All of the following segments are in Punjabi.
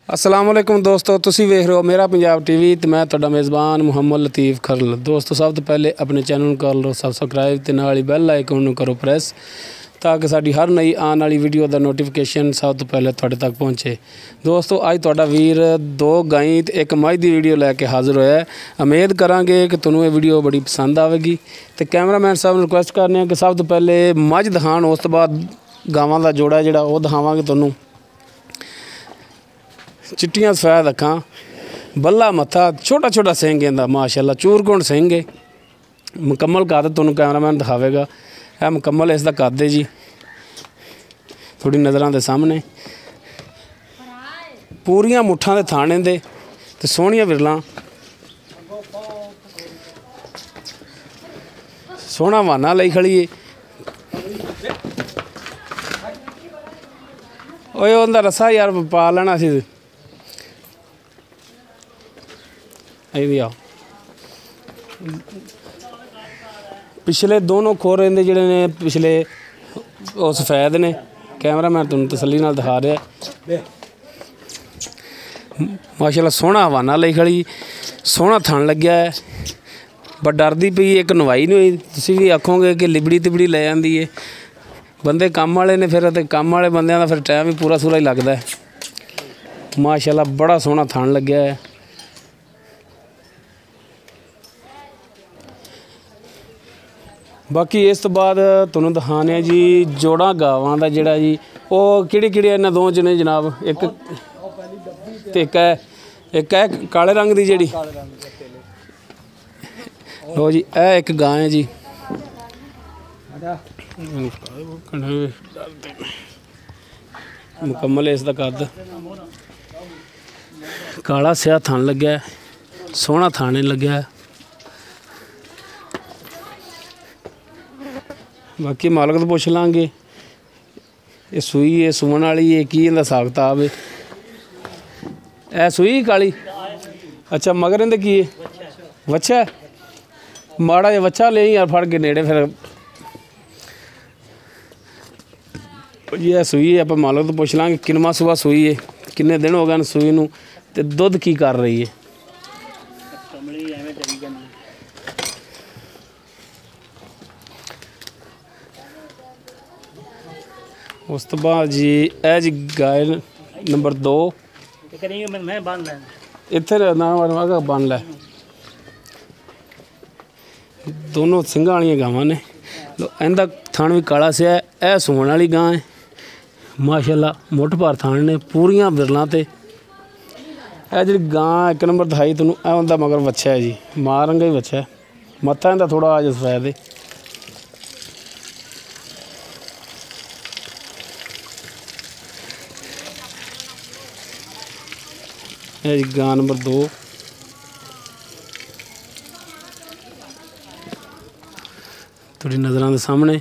अस्सलाम वालेकुम दोस्तों, तुसी वेख रहे हो मेरा पंजाब टीवी ते मैं तुहाडा मेज़बान मुहम्मद लतीफ़ खरल। दोस्तों सब तो पहले अपने चैनल नूं कर लो सबसक्राइब ते नाल ही बैल आइकन नूं करो प्रेस ताकि साडी हर नई आने वाली वीडियो का नोटिफिकेशन सब तो पहले तुहाडे तक पहुँचे। दोस्तों अज तुहाडा वीर दो गाई ते एक मझ की वीडियो लैके हाज़र होया। उम्मीद करांगे कि तुहानूं ये वीडियो बड़ी पसंद आवेगी। तो कैमरामैन साहब नूं रिक्वेस्ट करने कि सब तो पहले मझ दिखाण, उस तो बाद गावां दा जोड़ा जिहड़ा वो दिखावांगे तुहानूं। चिट्टियां सफैद अखां, बल्ला मत्था, छोटा छोटा सिंह इंदा माशाअल्लाह, चूरकुंड सिंह है। मुकम्मल कद तुहानूं कैमरामैन दिखावेगा। है मुकम्मल इसका कद है जी, थोड़ी नज़रां दे सामने पूरियां मुट्ठां दे थाने दे ते सोहणियां विरलां, सोहना वाना लई खड़ी है। ओए उंदा रस्सा यार पा लेना सी। भी आओ, पिछले दोनों खोर इहदे जिहड़े ने पिछले वो सफेद ने। कैमरामैन तुहानूं तसल्ली नाल दिखा रहा है। माशाअल्लाह सोहना हवाना लई खड़ी, सोहना थण लग्या है। पर डरदी पई एक नवाई नहीं हुई। तुसीं भी आखोगे कि लिबड़ी तिबड़ी ले जाती है। बंदे काम वाले ने फिर ते काम वाले बंदियां दा फिर टाइम भी पूरा सूरा ही लगता है। माशाअल्लाह बड़ा सोहना थण लग्या है। बाकी इस तो बाद तुहानूं दिखाने जी जोड़ा गावां दा जिहड़ा जी वो किहड़ी इन्हां दोवां च ने जनाब। एक है काले रंग दी जिहड़ी। लो जी ए एक गां है जी। मुकम्मल इसदा कद, काला स्याह थन लग्या है, सोहना थाने लग्या है। बाकी मालक तो पुछ लांगे। ये सूई है, सुमन वाली है, की इहदा हिसाब किताब है। ए सूई काली, अच्छा मगर इहदे की है? वच्छा है। माड़ा जिहा वच्छा ले यार फड़ के नेड़े फिर जी। है सूई है, आप मालक तो पुछ लांगे किनवा सुबह सूई है, किन्ने दिन हो गए सूई नूं ते दुध की कर रही है। उस तो बाद जी ए जी गाय नंबर 2 इत्थे ना बन लै। दोनों सिंघां वालियां गावां ने। इहदा थण भी काला सिया है। ए सूण वाली गां है। माशाअल्लाह मुठ भार थण ने, पूरियां बिरलां ते। ए जी गां एक नंबर दिखाई तुहानूं, ए उंदा मगर वच्छा है जी, मां रंगा ही वच्छा है। मत्था इहदा थोड़ा अज सफैद है। जी गां नंबर 2 थोड़ी नज़रां दे सामने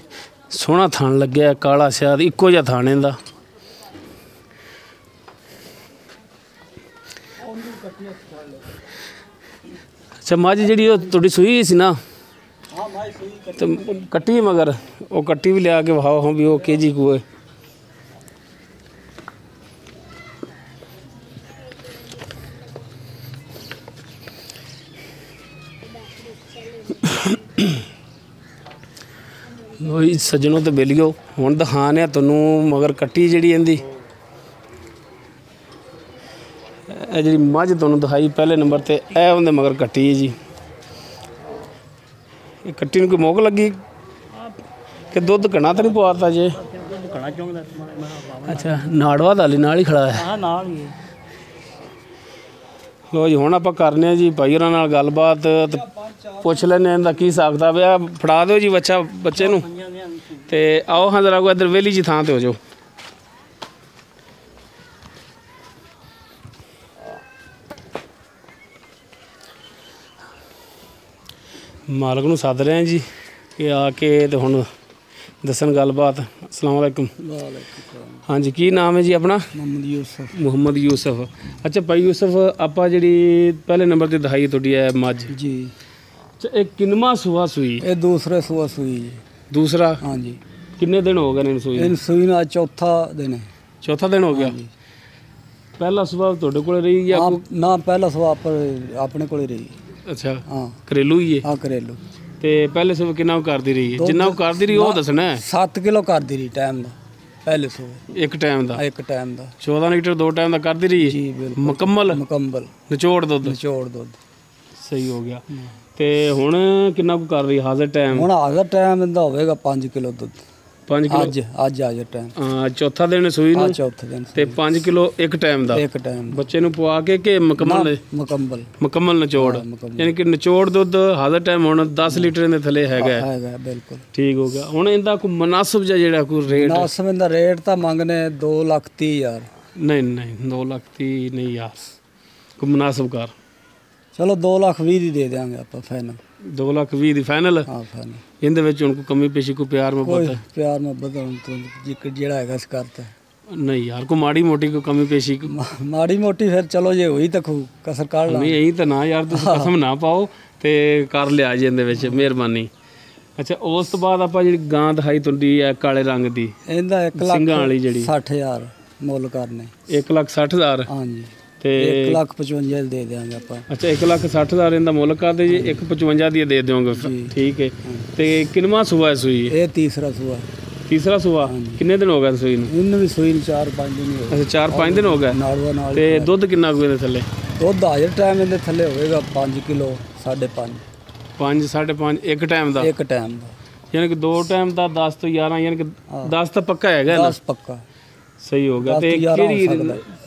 सोहना थण लग्या, काला स्याद इक्को जिहा थण इहदा। अच्छा मझ जिहड़ी ओह तुहाडी सूई सी ना, ते कट्टी मगर वो कट्टी भी लिया के वहाओ हम भी वो के जी को है। सज्जनों तो बेलियो हुण दिखाने तुहानूं मगर कट्टी जिहड़ी इहदी। ए जिहड़ी मझ तुहानूं दिखाई पहले नंबर ते, ए उहदे मगर कट्टी है जी। कट्टी नूं कोई मोक लगी कि दुध घना तो नहीं पवाता जे? अच्छा नाड़वा दाली नाल ही खड़ा है। लो जी हुण आपां करने जी भाई होरां नाल गलबात ते पुछ लैने इहदा की हिसाब किताब है। फड़ा दो जी बच्चा बच्चे नूं ते आओ हाँ जरा को इधर वेली जी थां ते हो जाओ। मालक नूं सद रहे हैं जी कि आके ते हुण दसन गलबात। अस्सलाम वालेकुम। हाँ जी की नाम है जी अपना? मुहम्मद यूसुफ। अच्छा भाई यूसुफ आपां जिहड़ी पहले नंबर ते दिखाई तुहाडी है मझ जी, एक किनवा सुआ सूई? ये दूसरा सुआ सूई जी। दूसरा? हाँ जी। किन्ने दिन हो गए ने सूई? इन सूई ना चौथा दिन है। चौथा दिन हो गया। ਪਹਿਲਾ ਸੁਭਾਅ ਤੁਹਾਡੇ ਕੋਲ ਰਹੀ ਜਾਂ ਹਾਂ ਨਾ ਪਹਿਲਾ ਸਵਾ ਆਪਣੇ ਕੋਲ ਹੀ ਰਹੀ। ਅੱਛਾ ਹਾਂ ਘਰੇਲੂ ਹੀ ਹੈ। ਹਾਂ ਘਰੇਲੂ। ਤੇ ਪਹਿਲੇ ਸੁਭਾਅ ਕਿੰਨਾ ਕੁ ਕਰਦੀ ਰਹੀ ਹੈ? ਜਿੰਨਾ ਕੁ ਕਰਦੀ ਰਹੀ ਉਹ ਦੱਸਣਾ ਹੈ। 7 ਕਿਲੋ ਕਰਦੀ ਰਹੀ ਟਾਈਮ ਦਾ ਪਹਿਲੇ ਸਵੇ। ਇੱਕ ਟਾਈਮ ਦਾ? ਇੱਕ ਟਾਈਮ ਦਾ 14 ਲੀਟਰ 2 ਟਾਈਮ ਦਾ ਕਰਦੀ ਰਹੀ ਹੈ ਜੀ ਬਿਲਕੁਲ ਮੁਕੰਮਲ ਨਿਚੋੜ ਦੁੱਧ? ਨਿਚੋੜ ਦੁੱਧ। ਸਹੀ ਹੋ ਗਿਆ। ਤੇ ਹੁਣ ਕਿੰਨਾ ਕੁ ਕਰ ਰਹੀ ਹਾਜ਼ਰ ਟਾਈਮ? ਹੁਣ ਹਾਜ਼ਰ ਟਾਈਮ ਇਹਦਾ ਹੋਵੇਗਾ 5 ਕਿਲੋ ਦੁੱਧ। 5 ਕਿਲੋ ਅੱਜ ਹਾਜ਼ਰ ਟਾਈਮ। ਹਾਂ ਚੌਥਾ ਦਿਨ ਸੂਈ ਨੂੰ? ਚੌਥੇ ਦਿਨ। ਤੇ 5 ਕਿਲੋ ਇੱਕ ਟਾਈਮ ਦਾ? ਇੱਕ ਟਾਈਮ ਬੱਚੇ ਨੂੰ ਪਵਾ ਕੇ ਕਿ ਮੁਕੰਮਲ? ਮੁਕੰਮਲ ਨਿਚੋੜ। ਯਾਨੀ ਕਿ ਨਿਚੋੜ ਦੁੱਧ ਹਾਜ਼ਰ ਟਾਈਮ ਹੁਣ 10 ਲੀਟਰ ਦੇ ਥੱਲੇ ਹੈਗਾ ਬਿਲਕੁਲ। ਠੀਕ ਹੋ ਗਿਆ। ਹੁਣ ਇਹਦਾ ਕੋਈ ਮੁਨਾਸਬ ਜਿਹਾ ਜਿਹੜਾ ਕੋਈ ਰੇਟ? ਮੁਨਾਸਬ ਇਹਦਾ ਰੇਟ ਤਾਂ ਮੰਗਨੇ 2,30,000। ਨਹੀਂ 2,30,000 ਨਹੀਂ ਯਾਰ, ਕੋਈ ਮੁਨਾਸਬ ਕਰ। ਚਲੋ 2,20,000 ਦੀ ਦੇ ਦਿਆਂਗੇ ਆਪਾਂ ਫਾਈਨਲ। 2,20,000 ਦੀ ਫਾਈਨਲ? ਹਾਂ ਫਾਈਨਲ। ਇਹਦੇ ਵਿੱਚ ਹੁਣ ਕੋਈ ਕਮੀ ਪੇਸ਼ੀ, ਕੋਈ ਪਿਆਰ ਮੁਹੱਬਤ? ਪਿਆਰ ਮੁਹੱਬਤ ਹੁਣ ਤੋਂ ਜਿਹੜਾ ਹੈਗਾ ਸੀ ਕਰਤਾ। ਨਹੀਂ ਯਾਰ ਕੋਈ ਮਾੜੀ ਮੋਟੀ ਕੋਈ ਕਮੀ ਪੇਸ਼ੀ? ਮਾੜੀ ਮੋਟੀ ਫਿਰ ਚਲੋ ਜੇ ਹੋਈ ਤਾਂ ਕਸਰ ਕੱਢ ਲਾਂ। ਨਹੀਂ ਇਹੀ ਤਾਂ ਨਾ ਯਾਰ, ਤੁਸੀਂ ਕਸਮ ਨਾ ਪਾਓ ਤੇ ਕਰ ਲਿਆ ਜੀ ਇਹਦੇ ਵਿੱਚ, ਮਿਹਰਬਾਨੀ। ਅੱਛਾ ਉਸ ਤੋਂ ਬਾਅਦ ਆਪਾਂ ਜਿਹੜੀ ਗਾਂ ਦਿਖਾਈ ਤੁਹਾਡੀ ਹੈ ਕਾਲੇ ਰੰਗ ਦੀ, ਇਹਦਾ 1,60,000 ਸਿੰਘਾਂ ਵਾਲੀ ਜਿਹੜੀ 60,000 ਮੁੱਲ ਕਰਨੇ। 1,60,000? ਹਾਂਜੀ। ਤੇ 1,55,000 ਦੇ ਦਿਆਂਗੇ ਆਪਾਂ। ਅੱਛਾ 1,60,000 ਇਹਦਾ ਮੁੱਲ ਕਰਦੇ ਜੀ, 1,55,000 ਦੀ ਦੇ ਦਿਓਗੇ? ਠੀਕ ਹੈ। ਤੇ ਕਿੰਨਵਾਂ ਸੂਆ ਸੂਈ? ਇਹ ਤੀਸਰਾ ਸੂਆ। ਤੀਸਰਾ ਸੂਆ? ਕਿੰਨੇ ਦਿਨ ਹੋ ਗਏ ਸੂਈ ਨੂੰ? ਇਹਨੂੰ ਵੀ ਸੂਈ ਨੂੰ 4-5 ਦਿਨ ਹੋ ਗਏ। ਅੱਛਾ 4-5 ਦਿਨ ਹੋ ਗਏ। ਨਾਲ ਤੇ ਦੁੱਧ ਕਿੰਨਾ ਕੁ ਇਹਦੇ ਥੱਲੇ? ਦੁੱਧ ਹਾਜ਼ਰ ਟਾਈਮ ਇਹਦੇ ਥੱਲੇ ਹੋਵੇਗਾ 5 ਕਿਲੋ 5.5। 5-5.5 ਇੱਕ ਟਾਈਮ ਦਾ? ਇੱਕ ਟਾਈਮ ਦਾ। ਯਾਨੀ ਕਿ 2 ਟਾਈਮ ਦਾ 10 ਤੋਂ 11, ਯਾਨੀ ਕਿ 10 ਤਾਂ ਪੱਕਾ ਹੈਗਾ ਨਾ? 10 ਪੱਕਾ। ਸਹੀ ਹੋ ਗਿਆ। ਤੇ ਕਿਹੜੀ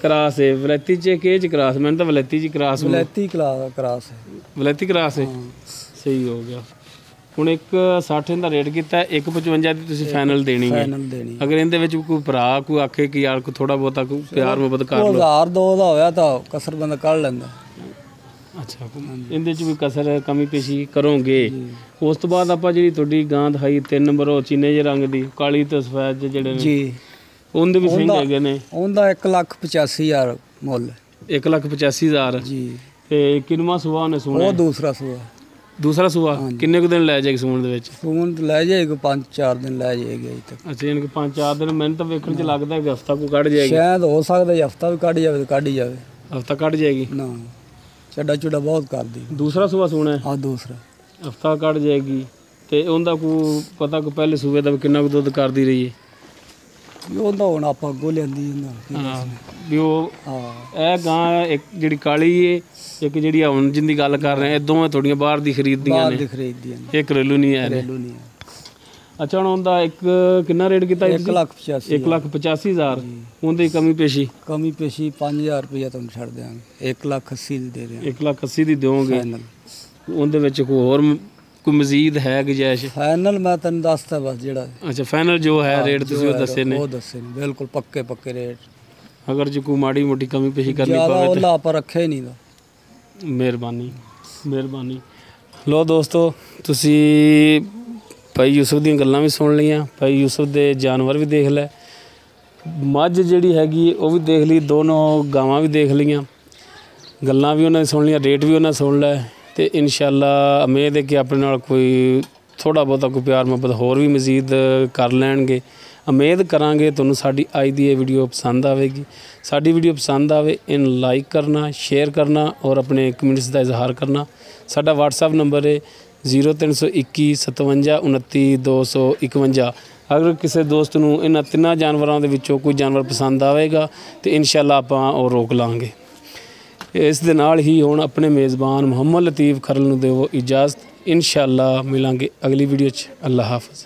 ਕਰਾਸ ਹੈ? ਵਲੈਤੀ ਚ ਕਿ ਚ ਕਰਾਸ? ਮੈਨੂੰ ਤਾਂ ਵਲੈਤੀ ਚ ਕਰਾਸ। ਵਲੈਤੀ ਕਰਾਸ ਹੈ। ਵਲੈਤੀ ਕਰਾਸ ਹੈ। ਸਹੀ ਹੋ ਗਿਆ। ਹੁਣ 1,60 ਦਾ ਰੇਟ ਕੀਤਾ, 1,55 ਦੀ ਤੁਸੀਂ ਫਾਈਨਲ ਦੇਣੀ ਹੈ। ਅਗਰ ਇਹਦੇ ਵਿੱਚ ਕੋਈ ਭਰਾ ਕੋਈ ਆਖੇ ਕਿ ਯਾਰ ਕੋਈ ਥੋੜਾ ਬਹੁਤਾ ਕੋਈ ਪਿਆਰ ਮੁਹੱਬਤ ਕਰ ਲਓ? 1,000-2 ਦਾ ਹੋਇਆ ਤਾਂ ਕਸਰ ਬੰਦਾ ਕੱਢ ਲੈਂਦਾ। ਅੱਛਾ ਇਹਦੇ ਚ ਵੀ ਕਸਰ ਕਮੀ ਪੇਸ਼ੀ ਕਰੋਗੇ? ਉਸ ਤੋਂ ਬਾਅਦ ਆਪਾਂ ਜਿਹੜੀ ਤੁਹਾਡੀ ਗਾਂ ਦਿਖਾਈ 3 ਨੰਬਰ, ਉਹ ਚੀਨੇ ਜਿਹੇ ਰੰਗ ਦੀ, ਕਾਲੀ ਤੇ ਸਫੈਦ ਜਿਹੜੇ ਨੇ ਜੀ, ਉਹਦੇ ਵੀ ਸਿੰਘ ਹੈਗੇ ਨੇ? ਉਹਦਾ 1,85,000 ਮੁੱਲ। 1,85,000 ਜੀ। ਤੇ ਕਿੰਨਵਾਂ ਸੂਆ ਨੇ ਸੂਣਾ? ਉਹ ਦੂਸਰਾ ਸੂਆ। ਦੂਸਰਾ ਸੂਆ? ਕਿੰਨੇ ਕੁ ਦਿਨ ਲੈ ਜਾਏਗੀ ਸੂਣ ਦੇ ਵਿੱਚ? ਸੂਣ ਲੈ ਜਾਏਗੀ 5-4 ਦਿਨ ਲੈ ਜਾਏਗੀ ਅਜੇ ਤੱਕ। ਅੱਛਾ ਯਾਨੀ ਕਿ 5-4 ਦਿਨ? ਮੈਨੂੰ ਤਾਂ ਵੇਖਣ ਚ ਲੱਗਦਾ ਕਿ ਹਫਤਾ ਕੋ ਕੱਢ ਜਾਏਗੀ। ਸ਼ਾਇਦ ਹੋ ਸਕਦਾ ਹਫਤਾ ਵੀ ਕੱਢ ਜਾਵੇ, ਕੱਢ ਹੀ ਜਾਵੇ। ਹਫਤਾ ਕੱਢ ਜਾਏਗੀ ਨਾ? ਚੱਡਾ ਚੁੱਡਾ ਬਹੁਤ ਕਰਦੀ। ਦੂਸਰਾ ਸੂਆ ਸੂਣਾ ਹੈ? ਹਾਂ ਦੂਸਰਾ। ਹਫਤਾ ਕੱਢ ਜਾਏਗੀ। ਤੇ ਉਹਦਾ ਕੋਈ ਪਤਾ ਕੋਈ ਪਹਿਲੇ ਸੂਏ ਦਾ ਕਿੰਨਾ ਕੁ ਦੁੱਧ ਕਰਦੀ ਰਹੀ ਹੈ? ਉਹਦਾ ਹੁਣ ਆਪਾਂ ਅੱਗੋਂ ਲਿਆਂਦੀ ਵੀ ਉਹ ਇਹ ਗਾਂ ਇੱਕ ਜਿਹੜੀ ਕਾਲੀ ਏ, ਇੱਕ ਜਿਹੜੀ ਹੁਣ ਜਿੰਦੀ ਗੱਲ ਕਰ ਰਹੇ ਇਹ ਦੋਵੇਂ ਤੁਹਾਡੀਆਂ ਬਾਹਰ ਦੀ ਖਰੀਦਦੀਆਂ ਨੇ? ਇਹ ਘਰੇਲੂ ਨਹੀਂ ਹੈ? ਅੱਛਾ ਹੁਣ ਉਹਦਾ ਇੱਕ ਕਿੰਨਾ ਰੇਟ ਕੀਤਾ? 1,85,000। ਉਹਦੀ ਕਮੀ ਪੇਸ਼ੀ? ਕਮੀ ਪੇਸ਼ੀ 5,000 ਰੁਪਇਆ ਤੁਹਾਨੂੰ ਛੱਡ ਦਿਆਂਗੇ। 1,80,000 ਦੀ ਦੇ ਦਿਆਂਗੇ। 1,80,000 ਦੀ ਦਿਓਗੇ? ਉਹਦੇ ਵਿੱਚ ਕੋਈ ਹੋਰ ਕੋਈ ਮਜ਼ੀਦ ਹੈ ਗੁੰਜਾਇਸ਼? ਫਾਈਨਲ ਮੈਂ ਤੈਨੂੰ ਦੱਸਤਾ ਬਸ ਜਿਹੜਾ। ਅੱਛਾ ਫਾਈਨਲ ਜੋ ਹੈ ਰੇਟ ਤੁਸੀਂ ਉਹ ਦੱਸੇ ਨੇ? ਉਹ ਦੱਸੇ ਨੇ ਬਿਲਕੁਲ ਪੱਕੇ ਰੇਟ। ਅਗਰ ਜੇ ਕੋਈ ਮਾੜੀ ਮੋਟੀ ਕਮੀ ਪੇਸ਼ੀ ਕਰਨੀ ਪਵੇ ਤਾਂ? ਉਹਲਾ ਆਪਾਂ ਰੱਖਿਆ ਹੀ ਨਹੀਂ ਦਾ। ਮਿਹਰਬਾਨੀ। ਲੋ ਦੋਸਤੋ, ਤੁਸੀਂ ਭਾਈ ਯੂਸਫ ਦੀਆਂ ਗੱਲਾਂ ਵੀ ਸੁਣ ਲਈਆਂ, ਭਾਈ ਯੂਸਫ ਦੇ ਜਾਨਵਰ ਵੀ ਦੇਖ ਲਏ, ਮੱਝ ਜਿਹੜੀ ਹੈਗੀ ਉਹ ਵੀ ਦੇਖ ਲਈ, ਦੋਨੋਂ ਗਾਵਾਂ ਵੀ ਦੇਖ ਲਈਆਂ, ਗੱਲਾਂ ਵੀ ਉਹਨਾਂ ਦੀ ਸੁਣ ਲਈਆਂ, ਰੇਟ ਵੀ ਉਹਨਾਂ ਸੁਣ ਲਏ। ਤੇ ਇਨਸ਼ਾਅੱਲਾ ਉਮੀਦ ਹੈ ਕਿ ਆਪਣੇ ਨਾਲ ਕੋਈ ਥੋੜ੍ਹਾ ਬਹੁਤਾ ਕੋਈ ਪਿਆਰ ਮੁਹੱਬਤ ਹੋਰ ਵੀ ਮਜ਼ੀਦ ਕਰ ਲੈਣਗੇ। ਉਮੀਦ ਕਰਾਂਗੇ ਤੁਹਾਨੂੰ ਸਾਡੀ ਅੱਜ ਦੀ ਇਹ ਵੀਡੀਓ ਪਸੰਦ ਆਵੇਗੀ। ਸਾਡੀ ਵੀਡੀਓ ਪਸੰਦ ਆਵੇ ਇਹਨੂੰ ਲਾਈਕ ਕਰਨਾ, ਸ਼ੇਅਰ ਕਰਨਾ ਔਰ ਆਪਣੇ ਕਮੈਂਟਸ ਦਾ ਇਜ਼ਹਾਰ ਕਰਨਾ। ਸਾਡਾ WhatsApp ਨੰਬਰ ਹੈ 0321 57 29 251। ਅਗਰ ਕਿਸੇ ਦੋਸਤ ਨੂੰ ਇਹਨਾਂ ਤਿੰਨਾਂ ਜਾਨਵਰਾਂ ਦੇ ਵਿੱਚੋਂ ਕੋਈ ਜਾਨਵਰ ਪਸੰਦ ਆਵੇਗਾ ਤਾਂ ਇਨਸ਼ਾਅੱਲਾ ਆਪਾਂ ਉਹ ਰੋਕ ਲਾਂਗੇ। ਇਸ ਦੇ ਨਾਲ ਹੀ ਹੁਣ ਆਪਣੇ ਮੇਜ਼ਬਾਨ ਮੁਹੰਮਦ ਲਤੀਫ ਖਰਲ ਨੂੰ ਦਿਓ ਇਜਾਜ਼ਤ। ਇਨਸ਼ਾਅੱਲਾ ਮਿਲਾਂਗੇ ਅਗਲੀ ਵੀਡੀਓ 'ਚ। ਅੱਲਾ ਹਾਫਿਜ਼।